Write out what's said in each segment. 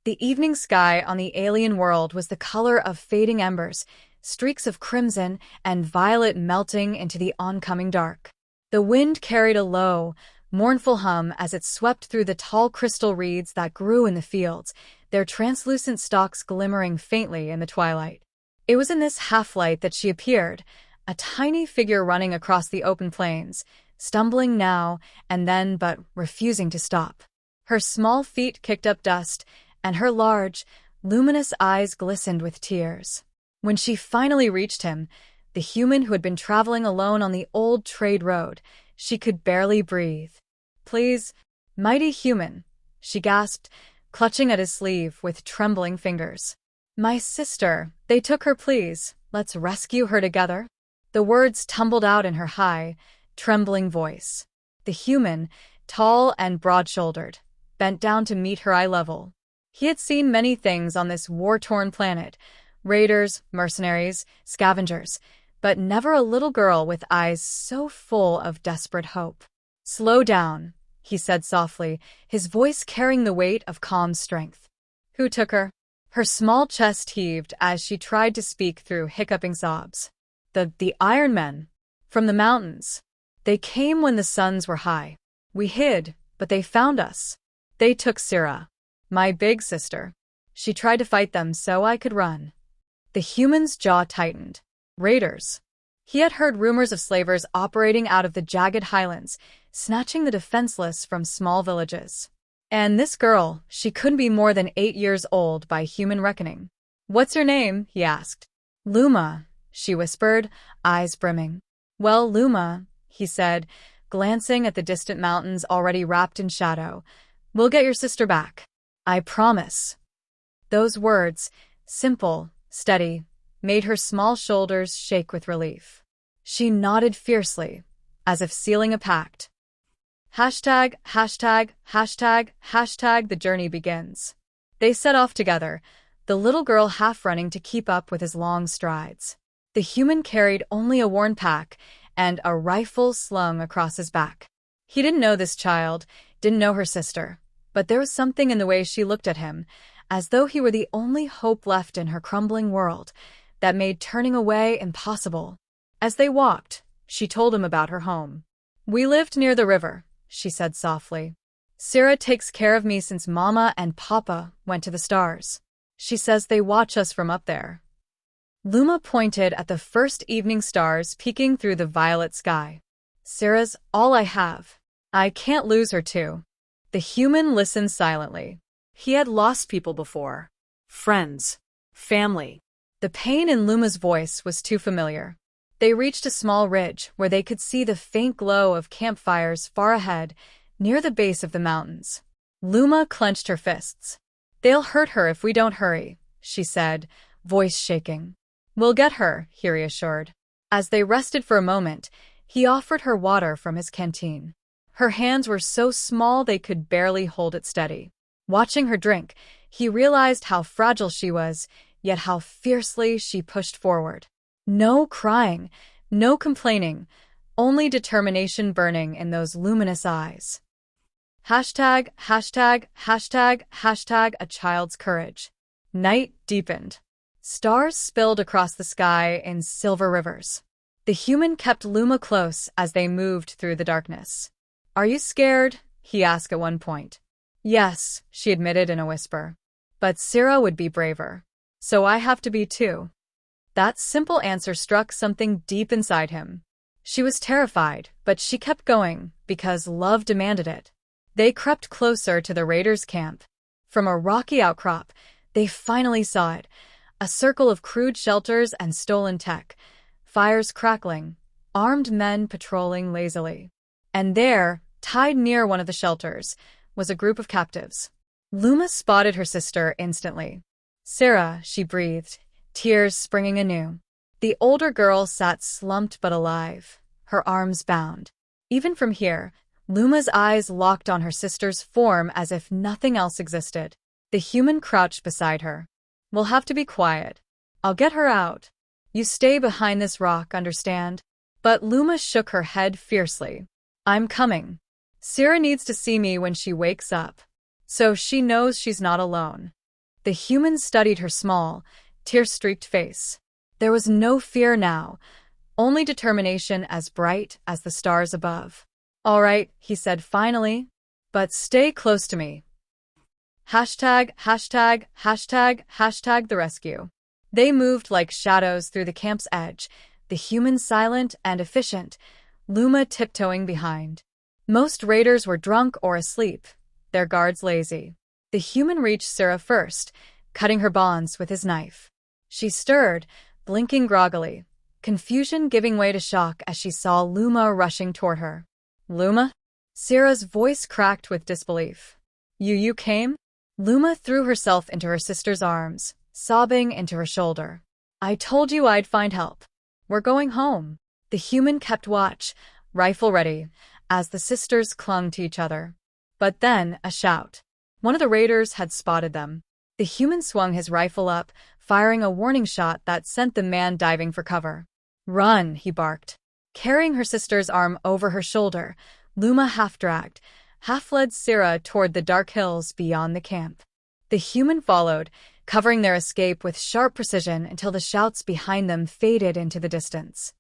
The evening sky on the alien world was the color of fading embers, streaks of crimson and violet melting into the oncoming dark. The wind carried a low, mournful hum as it swept through the tall crystal reeds that grew in the fields, their translucent stalks glimmering faintly in the twilight. It was in this half-light that she appeared, a tiny figure running across the open plains, stumbling now and then but refusing to stop. Her small feet kicked up dust, and her large, luminous eyes glistened with tears. When she finally reached him, the human who had been traveling alone on the old trade road, she could barely breathe. "Please, mighty human," she gasped, clutching at his sleeve with trembling fingers. "My sister, they took her, please, let's rescue her together." The words tumbled out in her high, trembling voice. The human, tall and broad-shouldered, bent down to meet her eye level. He had seen many things on this war-torn planet, raiders, mercenaries, scavengers, but never a little girl with eyes so full of desperate hope. "Slow down," he said softly, his voice carrying the weight of calm strength. "Who took her?" Her small chest heaved as she tried to speak through hiccuping sobs. The Iron Men. From the mountains. They came when the suns were high. We hid, but they found us. They took Syrah, my big sister. She tried to fight them so I could run." The human's jaw tightened. Raiders. He had heard rumors of slavers operating out of the jagged highlands, snatching the defenseless from small villages. And this girl, she couldn't be more than 8 years old by human reckoning. "What's your name?" he asked. "Luma," she whispered, eyes brimming. "Well, Luma," he said, glancing at the distant mountains already wrapped in shadow, "we'll get your sister back. I promise." Those words, simple, steady, made her small shoulders shake with relief. She nodded fiercely, as if sealing a pact. Hashtag, hashtag, hashtag, hashtag the journey begins. They set off together, the little girl half running to keep up with his long strides. The human carried only a worn pack and a rifle slung across his back. He didn't know this child, didn't know her sister, but there was something in the way she looked at him, as though he were the only hope left in her crumbling world, that made turning away impossible. As they walked, she told him about her home. "We lived near the river," she said softly. "Syrah takes care of me since Mama and Papa went to the stars. She says they watch us from up there." Luma pointed at the first evening stars peeking through the violet sky. "Syrah's all I have. I can't lose her too." The human listened silently. He had lost people before. Friends. Family. The pain in Luma's voice was too familiar. They reached a small ridge where they could see the faint glow of campfires far ahead, near the base of the mountains. Luma clenched her fists. "They'll hurt her if we don't hurry," she said, voice shaking. "We'll get her," he reassured. As they rested for a moment, he offered her water from his canteen. Her hands were so small they could barely hold it steady. Watching her drink, he realized how fragile she was, yet how fiercely she pushed forward. No crying, no complaining, only determination burning in those luminous eyes. Hashtag, hashtag, hashtag, hashtag a child's courage. Night deepened. Stars spilled across the sky in silver rivers. The human kept Luma close as they moved through the darkness. "Are you scared?" he asked at one point. "Yes," she admitted in a whisper. "But Syrah would be braver. So I have to be too." That simple answer struck something deep inside him. She was terrified, but she kept going, because love demanded it. They crept closer to the raiders' camp. From a rocky outcrop, they finally saw it, a circle of crude shelters and stolen tech, fires crackling, armed men patrolling lazily. And there, tied near one of the shelters, was a group of captives. Luma spotted her sister instantly. "Syrah," she breathed, tears springing anew. The older girl sat slumped but alive, her arms bound. Even from here, Luma's eyes locked on her sister's form as if nothing else existed. The human crouched beside her. "We'll have to be quiet. I'll get her out. You stay behind this rock, understand?" But Luma shook her head fiercely. "I'm coming. Syrah needs to see me when she wakes up, so she knows she's not alone." The human studied her small, tear-streaked face. There was no fear now, only determination as bright as the stars above. "All right," he said finally, "but stay close to me. Hashtag, hashtag, hashtag, hashtag the rescue." They moved like shadows through the camp's edge, the humans silent and efficient, Luma tiptoeing behind. Most raiders were drunk or asleep, their guards lazy. The human reached Sarah first, cutting her bonds with his knife. She stirred, blinking groggily, confusion giving way to shock as she saw Luma rushing toward her. "Luma?" Sarah's voice cracked with disbelief. You came?" Luma threw herself into her sister's arms, sobbing into her shoulder. "I told you I'd find help. We're going home." The human kept watch, rifle ready, as the sisters clung to each other. But then, a shout. One of the raiders had spotted them. The human swung his rifle up, firing a warning shot that sent the man diving for cover. "Run," he barked. Carrying her sister's arm over her shoulder, Luma half-dragged, half-led Sarah toward the dark hills beyond the camp. The human followed, covering their escape with sharp precision until the shouts behind them faded into the distance.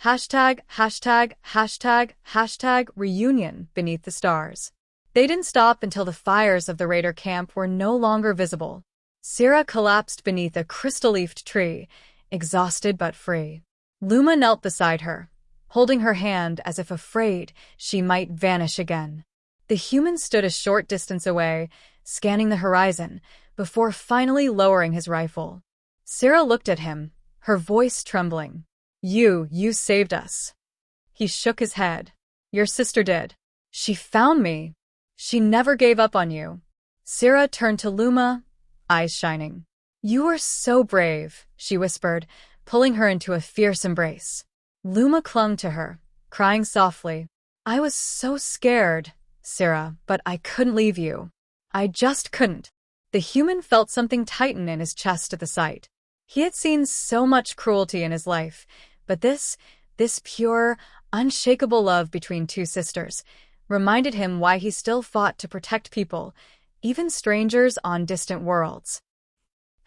Hashtag, hashtag, hashtag, hashtag reunion beneath the stars. They didn't stop until the fires of the raider camp were no longer visible. Sarah collapsed beneath a crystal-leafed tree, exhausted but free. Luma knelt beside her, holding her hand as if afraid she might vanish again. The human stood a short distance away, scanning the horizon, before finally lowering his rifle. Sarah looked at him, her voice trembling. You saved us." He shook his head. "Your sister did. She found me. She never gave up on you." Sarah turned to Luma, eyes shining. "You were so brave," she whispered, pulling her into a fierce embrace. Luma clung to her, crying softly. "I was so scared, Sarah, but I couldn't leave you. I just couldn't." The human felt something tighten in his chest at the sight. He had seen so much cruelty in his life, but this pure, unshakable love between two sisters, reminded him why he still fought to protect people, even strangers on distant worlds.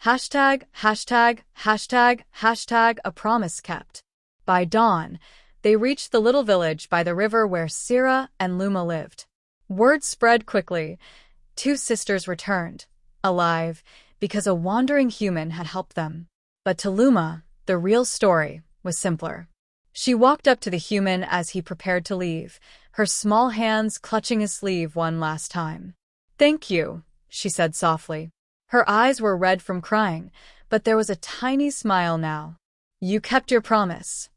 Hashtag, hashtag, hashtag, hashtag a promise kept. By dawn, they reached the little village by the river where Sarah and Luma lived. Word spread quickly. Two sisters returned, alive, because a wandering human had helped them. But to Luma, the real story was simpler. She walked up to the human as he prepared to leave, her small hands clutching his sleeve one last time. "Thank you," she said softly. Her eyes were red from crying, but there was a tiny smile now. "You kept your promise."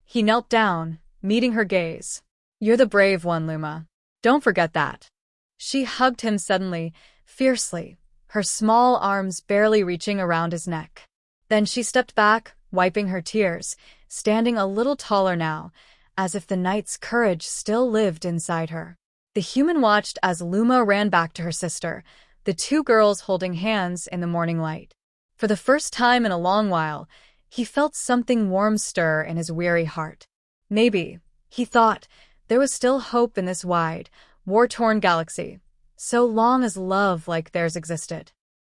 He knelt down, meeting her gaze. "You're the brave one, Luma. Don't forget that." She hugged him suddenly, fiercely, her small arms barely reaching around his neck. Then she stepped back, wiping her tears, standing a little taller now, as if the night's courage still lived inside her. The human watched as Luma ran back to her sister, the two girls holding hands in the morning light. For the first time in a long while, he felt something warm stir in his weary heart. Maybe, he thought, there was still hope in this wide, war-torn galaxy, so long as love like theirs existed.